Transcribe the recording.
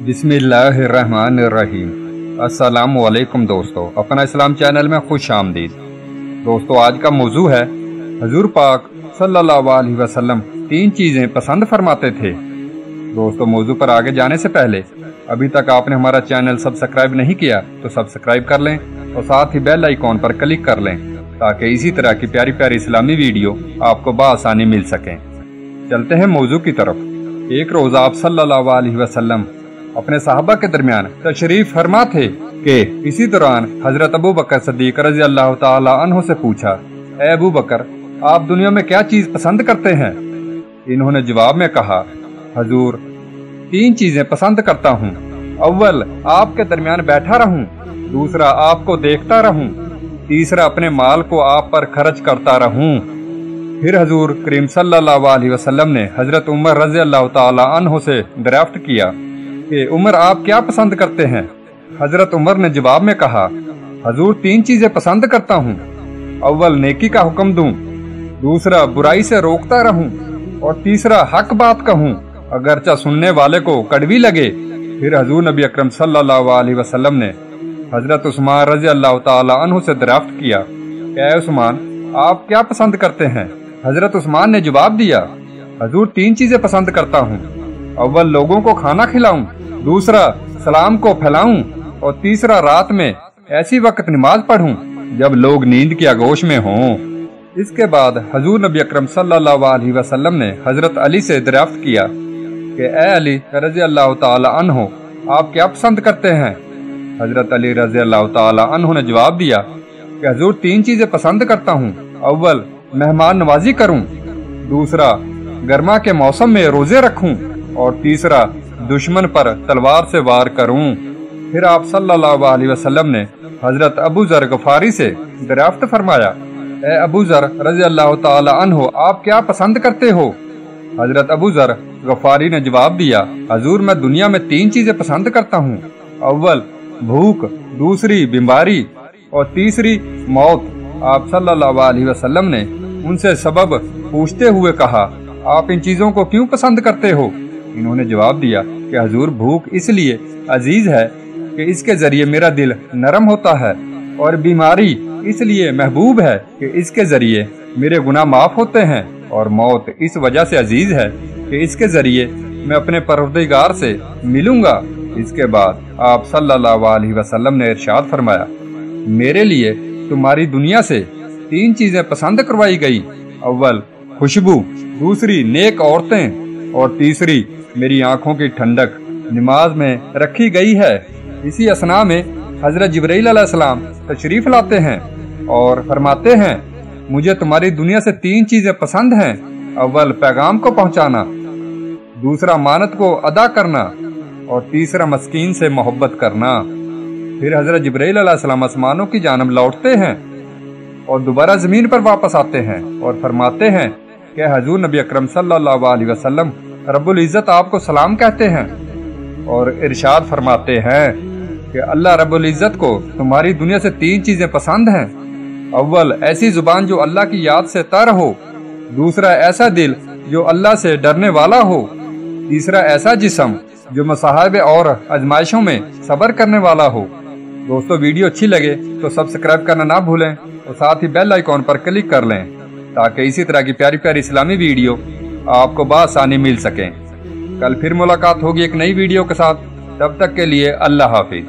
बिस्मिल्लाहिर्रहमानिर्रहीम। अस्सलामु अलैकुम दोस्तों, अपना इस्लाम चैनल में खुश आमदीद। दोस्तों, आज का मौजू है हजूर पाक सल्लल्लाहु अलैहि वसल्लम 3 चीज़ें पसंद फरमाते थे। दोस्तों, मौजू पर आगे जाने से पहले अभी तक आपने हमारा चैनल सब्सक्राइब नहीं किया तो सब्सक्राइब कर लें और साथ ही बेल आइकॉन पर क्लिक कर लें ताकि इसी तरह की प्यारी प्यारी इस्लामी वीडियो आपको बआसानी मिल सकें। चलते हैं मौजू की तरफ। एक रोज़ आप सल्लल्लाहु अलैहि वसल्लम अपने साहबा के दरमियान तशरीफ फरमा थे कि इसी दौरान हजरत अबू बकर सिद्दीक रज़ी अल्लाह ताला अन्हु से पूछा, ए अबू बकर, आप दुनिया में क्या चीज़ पसंद करते हैं? इन्होंने जवाब में कहा, हजूर 3 चीज़ें पसंद करता हूँ। अव्वल आपके दरमियान बैठा रहूं, दूसरा आपको देखता रहूं, तीसरा अपने माल को आप पर खर्च करता रहूं। फिर हजूर करीम सल्लल्लाहु अलैहि वसल्लम ने हजरत उमर रज़ी अल्लाह ताला अन्हु से दरियाफ्त किया कि उमर, आप क्या पसंद करते हैं? हजरत उमर ने जवाब में कहा, हजूर 3 चीजें पसंद करता हूँ। अव्वल नेकी का हुक्म दूं, दूसरा बुराई से रोकता रहूं और तीसरा हक बात कहूं अगरचा सुनने वाले को कड़वी लगे। फिर हजूर नबी अकरम सल्लल्लाहु अलैहि वसल्लम ने हजरत उस्मान रज़ी अल्लाह ताला अन्हु से दरियाफ्त किया, ऐ उस्मान, आप क्या पसंद करते हैं? हजरत उस्मान ने जवाब दिया, हजूर 3 चीजें पसंद करता हूँ। अव्वल लोगों को खाना खिलाऊं, दूसरा सलाम को फैलाऊं और तीसरा रात में ऐसी वक्त नमाज पढ़ूं जब लोग नींद की आगोश में हों। इसके बाद हजूर नबी अकरम सल्लल्लाहु अलैहि वसल्लम ने हजरत अली से दरियाफ्त किया कि ए अली रज़ी अल्लाह ताला अन्हु, आप क्या पसंद करते हैं? हजरत अली रज़ी अल्लाह ताला अन्हु ने जवाब दिया कि हजूर 3 चीजें पसंद करता हूँ। अव्वल मेहमान नवाजी करूं, दूसरा गर्मा के मौसम में रोजे रखूं और तीसरा दुश्मन पर तलवार से वार करूं। फिर आप सल्लल्लाहु अलैहि वसल्लम ने हजरत अबू जर गफारी से दरियाफ्त फरमाया, ए अबू जर रज़ी अल्लाह ताला अन्हु, आप क्या पसंद करते हो? हजरत अबू जर गफारी ने जवाब दिया, हजूर मैं दुनिया में 3 चीजें पसंद करता हूँ। अव्वल भूख, दूसरी बीमारी और तीसरी मौत। आप सल्लल्लाहु अलैहि वसल्लम ने उनसे सबब पूछते हुए कहा, आप इन चीजों को क्यों पसंद करते हो? इन्होंने जवाब दिया कि हजूर भूख इसलिए अजीज है कि इसके जरिए मेरा दिल नरम होता है और बीमारी इसलिए महबूब है कि इसके जरिए मेरे गुनाह माफ होते हैं और मौत इस वजह से अजीज है कि इसके जरिए मैं अपने परवरदिगार से मिलूंगा। इसके बाद आप सल्लल्लाहु अलैहि वसल्लम ने इरशाद फरमाया, मेरे लिए तुम्हारी दुनिया से 3 चीजें पसंद करवाई गई। अव्वल खुशबू, दूसरी नेक औरतें और तीसरी मेरी आंखों की ठंडक नमाज में रखी गई है। इसी असना में हजरत जिब्राइल अलैहिस्सलाम तशरीफ लाते हैं और फरमाते हैं, मुझे तुम्हारी दुनिया से 3 चीजें पसंद हैं। अव्वल पैगाम को पहुंचाना, दूसरा मानत को अदा करना और तीसरा मस्कीन से मोहब्बत करना। फिर हजरत जिब्राइल अलैहिस्सलाम आसमानों की जानब लौटते हैं और दोबारा जमीन पर वापस आते हैं और फरमाते हैं कि हजूर नबी अकरम सल्लल्लाहु अलैहि वसल्लम रब्बुल इज़्ज़त आपको सलाम कहते हैं और इरशाद फरमाते हैं कि अल्लाह रब्बुल इज़्ज़त को तुम्हारी दुनिया से 3 चीजें पसंद हैं। अव्वल ऐसी जुबान जो अल्लाह की याद से तर हो, दूसरा ऐसा दिल जो अल्लाह से डरने वाला हो, तीसरा ऐसा जिस्म जो मसाहिब और आजमाइशों में सब्र करने वाला हो। दोस्तों, वीडियो अच्छी लगे तो सब्सक्राइब करना ना भूलें और साथ ही बेल आइकॉन पर क्लिक कर लें ताकि इसी तरह की प्यारी प्यारी इस्लामी वीडियो आपको बआसानी मिल सकें। कल फिर मुलाकात होगी एक नई वीडियो के साथ। तब तक के लिए अल्लाह हाफिज।